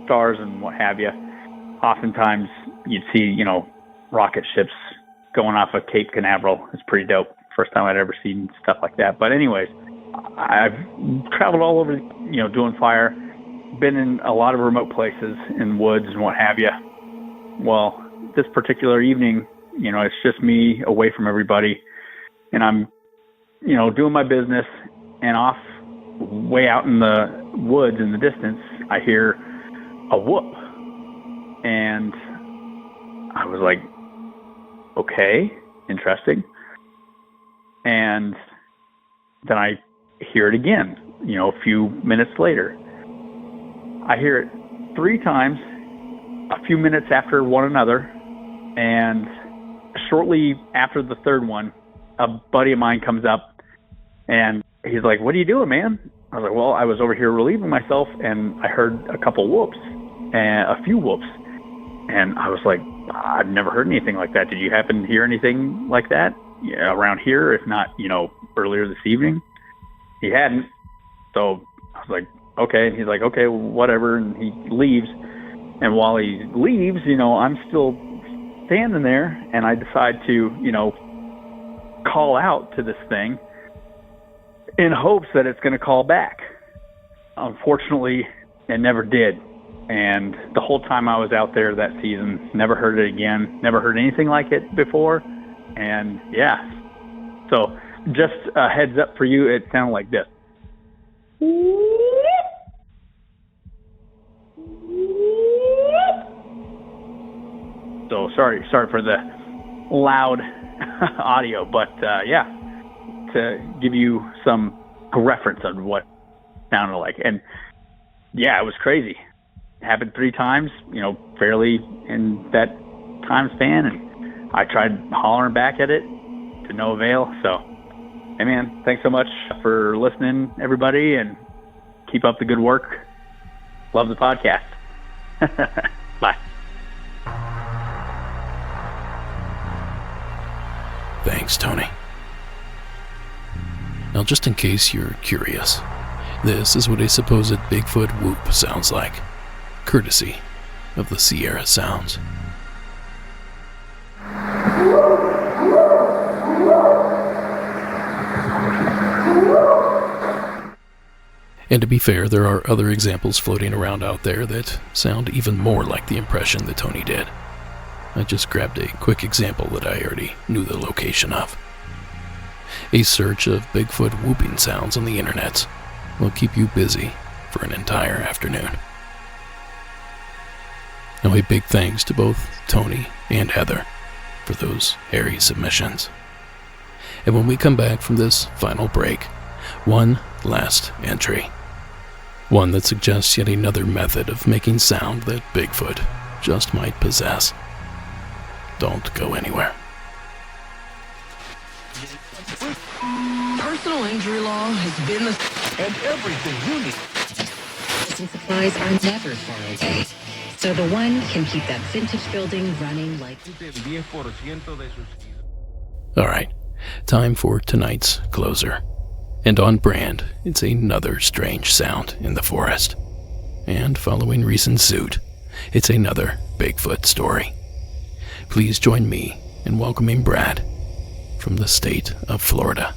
stars and what have you. Oftentimes you'd see, rocket ships going off of Cape Canaveral. It's pretty dope. First time I'd ever seen stuff like that. But anyways, I've traveled all over, doing fire, been in a lot of remote places in woods and what have you. Well, this particular evening, it's just me away from everybody, and I'm, doing my business, and off way out in the woods in the distance, I hear a whoop, and I was like, okay, interesting. And then I hear it again, a few minutes later. I hear it 3 times, a few minutes after one another, and shortly after the third one, a buddy of mine comes up, and he's like, "What are you doing, man?" I was like, "Well, I was over here relieving myself, and I heard a couple whoops, and a few whoops." And I was like, "I've never heard anything like that. Did you happen to hear anything like that around here, if not, earlier this evening?" He hadn't. So I was like, okay. And he's like, okay, whatever. And he leaves. And while he leaves, I'm still standing there, and I decide to, call out to this thing in hopes that it's going to call back. Unfortunately, it never did. And the whole time I was out there that season, never heard it again, never heard anything like it before. And yeah, so just a heads up for you, it sounded like this. So sorry for the loud audio, but to give you some reference on what it sounded like. And yeah, it was crazy. It happened 3 times, fairly in that time span, and I tried hollering back at it to no avail. So, hey man, thanks so much for listening, everybody, and keep up the good work. Love the podcast. Bye. Thanks, Tony. Now, just in case you're curious, this is what a supposed Bigfoot whoop sounds like, courtesy of the Sierra Sounds. And to be fair, there are other examples floating around out there that sound even more like the impression that Tony did. I just grabbed a quick example that I already knew the location of. A search of Bigfoot whooping sounds on the internet will keep you busy for an entire afternoon. Now, a big thanks to both Tony and Heather for those hairy submissions. And when we come back from this final break, one last entry. One that suggests yet another method of making sound that Bigfoot just might possess. Don't go anywhere. Personal injury law has been and everything you need. And supplies are never far away, so the one can keep that vintage building running like... Alright, time for tonight's closer. And on brand, it's another strange sound in the forest. And following recent suit, it's another Bigfoot story. Please join me in welcoming Brad from the state of Florida.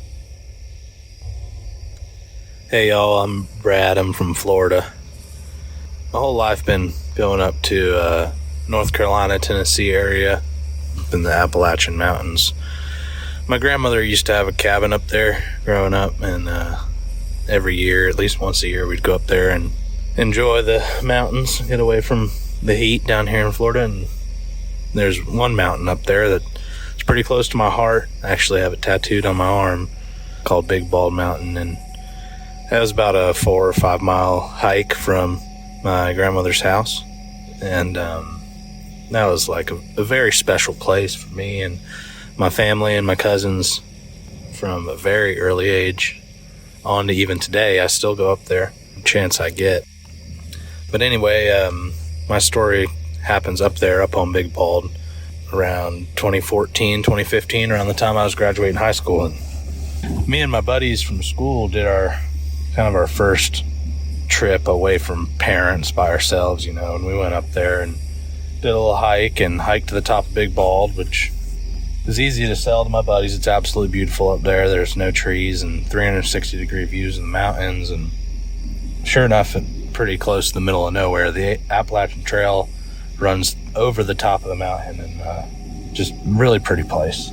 Hey y'all, I'm Brad. I'm from Florida. My whole life been going up to North Carolina, Tennessee area, up in the Appalachian Mountains. My grandmother used to have a cabin up there growing up, and every year, at least once a year, we'd go up there and enjoy the mountains, get away from the heat down here in Florida, and there's one mountain up there that's pretty close to my heart. I actually have it tattooed on my arm, called Big Bald Mountain, and that was about a 4 or 5 mile hike from my grandmother's house. And that was like a very special place for me and my family and my cousins from a very early age on to even today. I still go up there, chance I get. But anyway, my story happens up there, up on Big Bald, around 2014, 2015, around the time I was graduating high school. And me and my buddies from school did our first trip away from parents by ourselves, and we went up there and did a little hike and hiked to the top of Big Bald, which is easy to sell to my buddies. It's absolutely beautiful up there. There's no trees and 360-degree views of the mountains, and sure enough, pretty close to the middle of nowhere. The Appalachian Trail runs over the top of the mountain, and just really pretty place.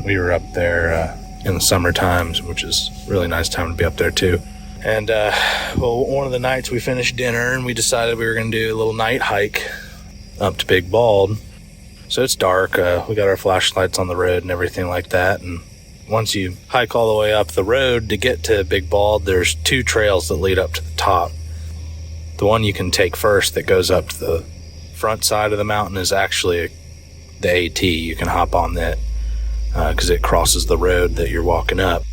We were up there in the summer times, which is a really nice time to be up there too. And one of the nights we finished dinner and we decided we were going to do a little night hike up to Big Bald. So it's dark. We got our flashlights on the road and everything like that. And once you hike all the way up the road to get to Big Bald, there's 2 trails that lead up to the top. The one you can take first that goes up to the front side of the mountain is actually the AT. You can hop on that because it crosses the road that you're walking up.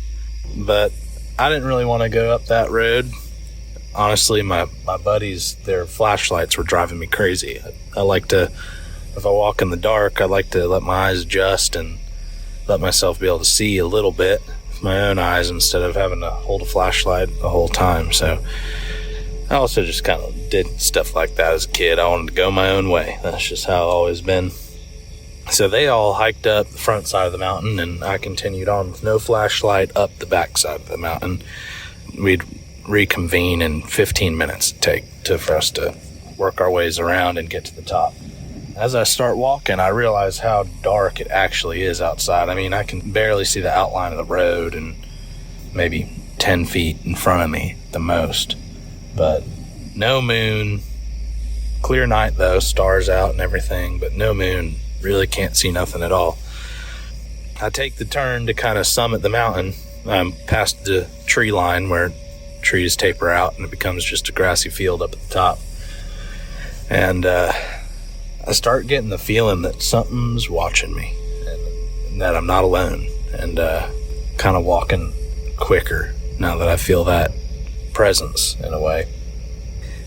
But I didn't really want to go up that road. Honestly, my buddies, their flashlights were driving me crazy. I like to, if I walk in the dark, I like to let my eyes adjust and let myself be able to see a little bit with my own eyes instead of having to hold a flashlight the whole time. So I also just kind of did stuff like that as a kid. I wanted to go my own way. That's just how I've always been. So they all hiked up the front side of the mountain, and I continued on with no flashlight up the back side of the mountain. We'd reconvene in 15 minutes for us to work our ways around and get to the top. As I start walking, I realize how dark it actually is outside. I mean, I can barely see the outline of the road and maybe 10 feet in front of me the most. But no moon, clear night though, stars out and everything, but no moon, really can't see nothing at all. I take the turn to kind of summit the mountain. I'm past the tree line where trees taper out and it becomes just a grassy field up at the top. And I start getting the feeling that something's watching me and that I'm not alone, and kind of walking quicker now that I feel that presence in a way.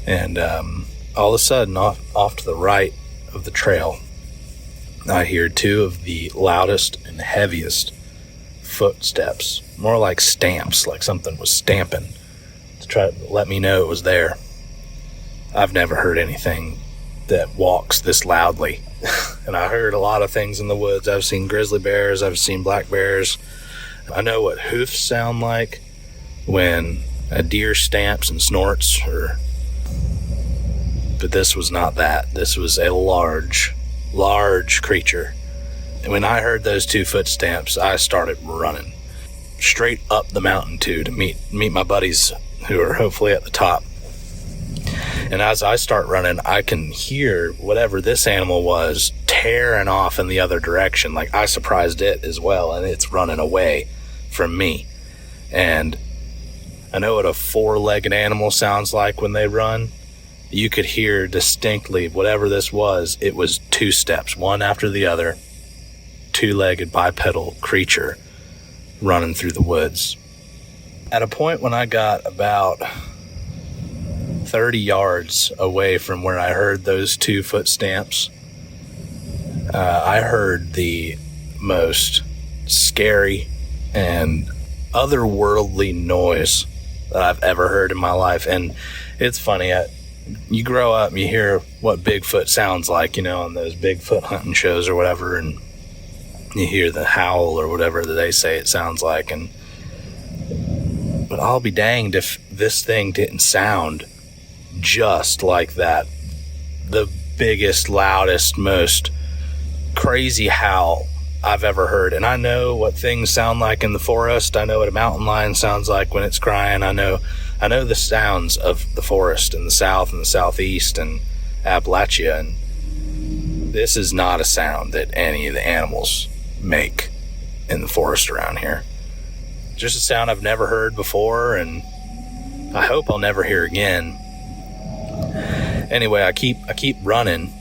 And all of a sudden, off to the right of the trail, I hear 2 of the loudest and heaviest footsteps, more like stamps, like something was stamping to try to let me know it was there. I've never heard anything that walks this loudly. And I heard a lot of things in the woods. I've seen grizzly bears, I've seen black bears. I know what hoofs sound like when a deer stamps and snorts, but this was not that. This was a large creature. And when I heard those 2 footsteps, I started running straight up the mountain to meet my buddies who are hopefully at the top. And as I start running, I can hear whatever this animal was tearing off in the other direction. Like I surprised it as well, and it's running away from me. And I know what a 4-legged animal sounds like when they run. You could hear distinctly whatever this was. It was 2 steps, one after the other, 2-legged bipedal creature running through the woods. At a point when I got about 30 yards away from where I heard those 2 footsteps, I heard the most scary and otherworldly noise that I've ever heard in my life. And it's funny, you grow up and you hear what Bigfoot sounds like, on those Bigfoot hunting shows or whatever, and you hear the howl or whatever that they say it sounds like. But I'll be danged if this thing didn't sound just like that. The biggest, loudest, most crazy howl I've ever heard. And I know what things sound like in the forest. I know what a mountain lion sounds like when it's crying. I know the sounds of the forest in the south and the southeast and Appalachia. And this is not a sound that any of the animals make in the forest around here. Just a sound I've never heard before, and I hope I'll never hear again. Anyway, I keep running,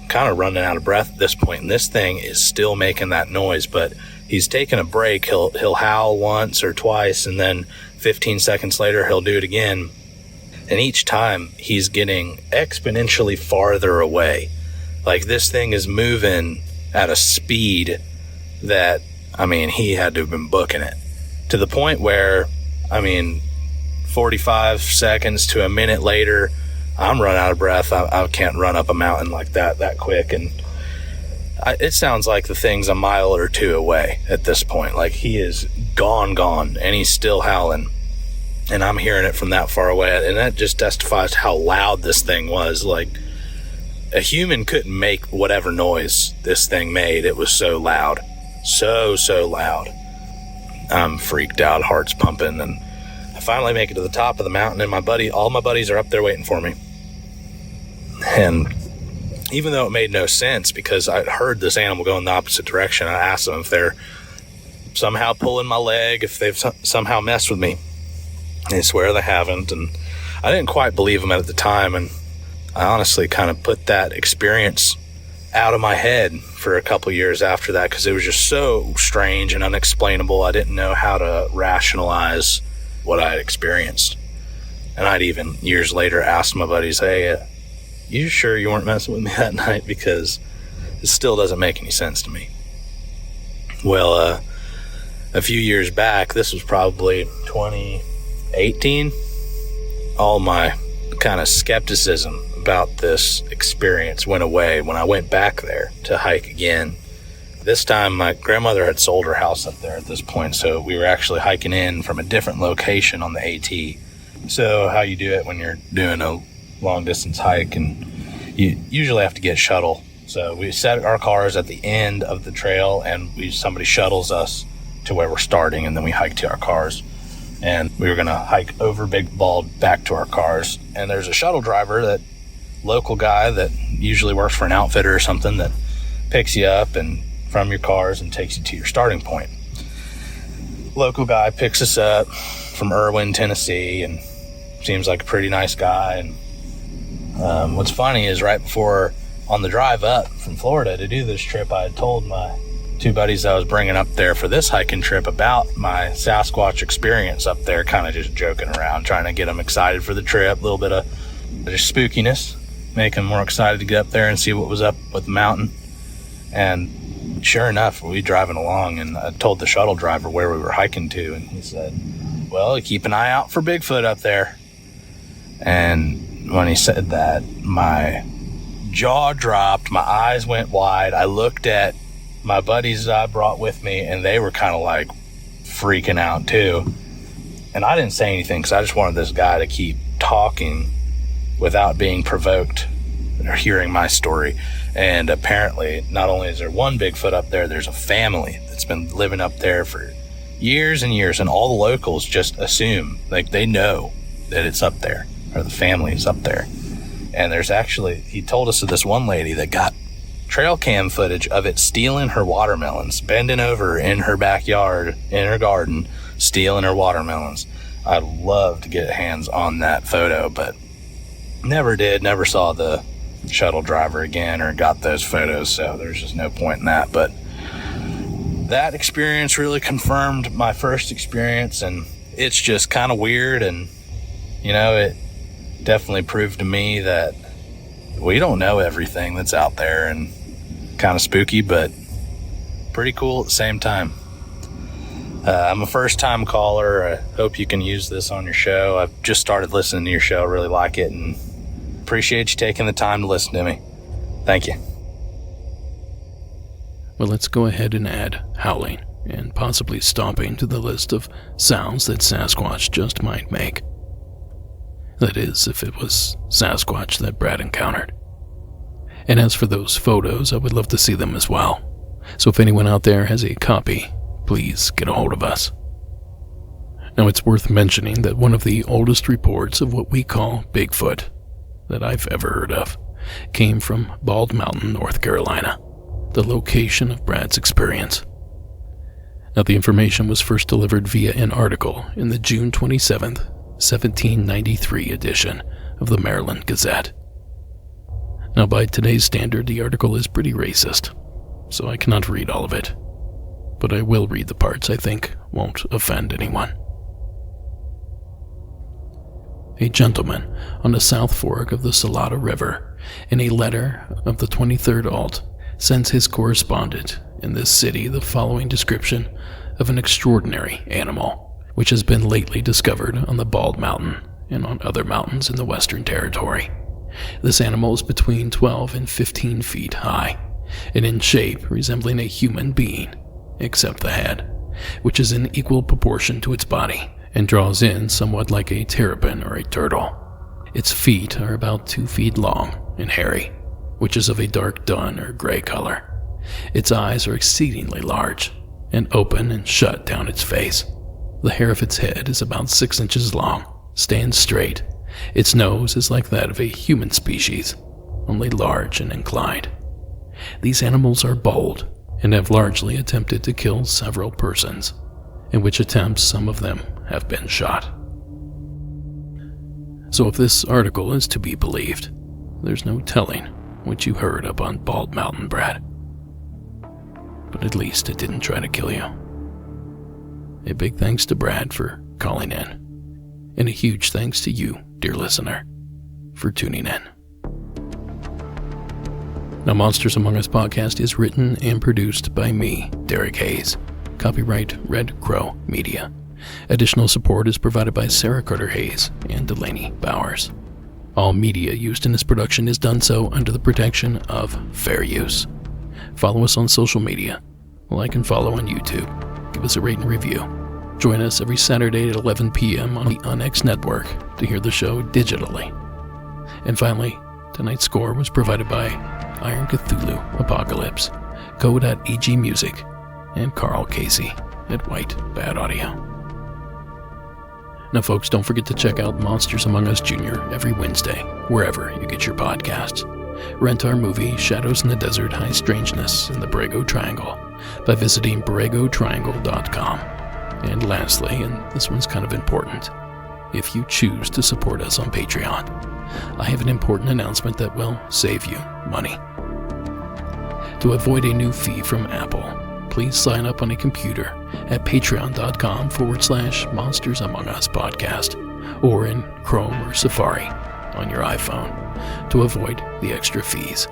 kind of running out of breath at this point, and this thing is still making that noise, but he's taking a break. He'll howl once or twice, and then 15 seconds later he'll do it again. And each time he's getting exponentially farther away. Like, this thing is moving at a speed that, I mean, he had to have been booking it. To the point where, 45 seconds to a minute later, I'm running out of breath. I can't run up a mountain like that quick. And it sounds like the thing's a mile or two away at this point. Like, he is gone, and he's still howling. And I'm hearing it from that far away. And that just testifies how loud this thing was. Like, a human couldn't make whatever noise this thing made. It was so loud. So loud. I'm freaked out, heart's pumping, and I finally make it to the top of the mountain, and all my buddies are up there waiting for me. And even though it made no sense, because I heard this animal go in the opposite direction, I asked them if they're somehow pulling my leg, if they've somehow messed with me. They swear they haven't, and I didn't quite believe them at the time, and I honestly kind of put that experience out of my head for a couple years after that, because it was just so strange and unexplainable. I didn't know how to rationalize what I had experienced. And I'd even years later asked my buddies, hey, you sure you weren't messing with me that night? Because it still doesn't make any sense to me. Well, a few years back, this was probably 2018, all my kind of skepticism about this experience went away when I went back there to hike again. This time my grandmother had sold her house up there at this point, so we were actually hiking in from a different location on the AT. So how you do it when you're doing a long distance hike, and you usually have to get shuttle. So we set our cars at the end of the trail, and somebody shuttles us to where we're starting, and then we hike to our cars. And we were going to hike over Big Bald back to our cars. And there's a shuttle driver, that local guy that usually works for an outfitter or something, that picks you up and from your cars and takes you to your starting point. Local guy picks us up from Irwin, Tennessee, and seems like a pretty nice guy. And what's funny is right before, on the drive up from Florida to do this trip, I had told my two buddies I was bringing up there for this hiking trip about my Sasquatch experience up there, kind of just joking around, trying to get them excited for the trip, a little bit of just spookiness, make them more excited to get up there and see what was up with the mountain. And sure enough, we were driving along, and I told the shuttle driver where we were hiking to, and he said, well, keep an eye out for Bigfoot up there. And when he said that, my jaw dropped, my eyes went wide. I looked at my buddies I brought with me, and they were kind of like freaking out too. And I didn't say anything because I just wanted this guy to keep talking without being provoked or hearing my story. And apparently, not only is there one Bigfoot up there, there's a family that's been living up there for years and years, and all the locals just assume, like, they know that it's up there, or the family is up there. And there's actually, he told us of this one lady that got trail cam footage of it stealing her watermelons, bending over in her backyard, in her garden, stealing her watermelons. I'd love to get hands on that photo, but never saw the shuttle driver again or got those photos, so there's just no point in that. But that experience really confirmed my first experience, and it's just kind of weird, and it definitely proved to me that we don't know everything that's out there, and kind of spooky, but pretty cool at the same time. I'm a first-time caller. I hope you can use this on your show. I've just started listening to your show, really like it, and appreciate you taking the time to listen to me. Thank you. Well, let's go ahead and add howling and possibly stomping to the list of sounds that Sasquatch just might make. That is, if it was Sasquatch that Brad encountered. And as for those photos, I would love to see them as well. So if anyone out there has a copy, please get a hold of us. Now, it's worth mentioning that one of the oldest reports of what we call Bigfoot that I've ever heard of came from Bald Mountain, North Carolina, the location of Brad's experience. Now, the information was first delivered via an article in the June 27th, 1793 edition of the Maryland Gazette. Now, by today's standard, the article is pretty racist, so I cannot read all of it, but I will read the parts I think won't offend anyone. A gentleman on the South Fork of the Salado River, in a letter of the 23rd alt, sends his correspondent in this city the following description of an extraordinary animal, which has been lately discovered on the Bald Mountain and on other mountains in the Western Territory. This animal is between 12 and 15 feet high, and in shape resembling a human being, except the head, which is in equal proportion to its body, and draws in somewhat like a terrapin or a turtle. Its feet are about 2 feet long and hairy, which is of a dark dun or gray color. Its eyes are exceedingly large, and open and shut down its face. The hair of its head is about 6 inches long, stands straight. Its nose is like that of a human species, only large and inclined. These animals are bold, and have largely attempted to kill several persons, in which attempts some of them have been shot. So if this article is to be believed, there's no telling what you heard up on Bald Mountain, Brad. But at least it didn't try to kill you. A big thanks to Brad for calling in, and a huge thanks to you, dear listener, for tuning in. Now, Monsters Among Us podcast is written and produced by me, Derek Hayes. Copyright Red Crow Media. Additional support is provided by Sarah Carter Hayes and Delaney Bowers. All media used in this production is done so under the protection of fair use. Follow us on social media. Like and follow on YouTube. Give us a rate and review. Join us every Saturday at 11 p.m. on the UNX network to hear the show digitally. And finally, tonight's score was provided by Iron Cthulhu Apocalypse, Code.eg Music, and Carl Casey at White Bad Audio. Now, folks, don't forget to check out Monsters Among Us Jr. every Wednesday, wherever you get your podcasts. Rent our movie, Shadows in the Desert, High Strangeness in the Borrego Triangle, by visiting borregotriangle.com. And lastly, and this one's kind of important, if you choose to support us on Patreon, I have an important announcement that will save you money. To avoid a new fee from Apple, please sign up on a computer at patreon.com/Monsters Among Us podcast, or in Chrome or Safari on your iPhone, to avoid the extra fees.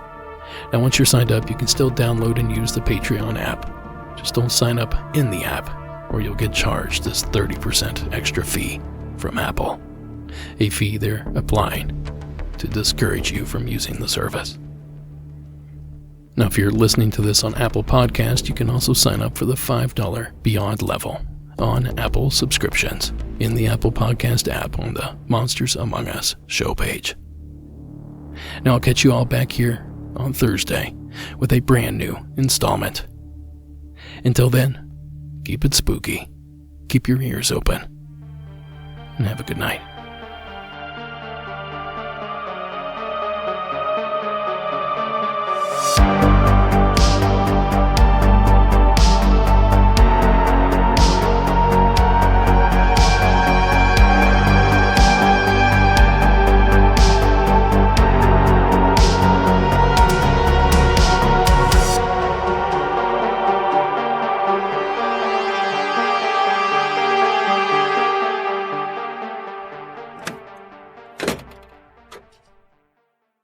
Now, once you're signed up, you can still download and use the Patreon app. Just don't sign up in the app, or you'll get charged this 30% extra fee from Apple, a fee they're applying to discourage you from using the service. Now, if you're listening to this on Apple Podcast, you can also sign up for the $5 Beyond level on Apple subscriptions in the Apple Podcast app on the Monsters Among Us show page. Now, I'll catch you all back here on Thursday with a brand new installment. Until then, keep it spooky, keep your ears open, and have a good night.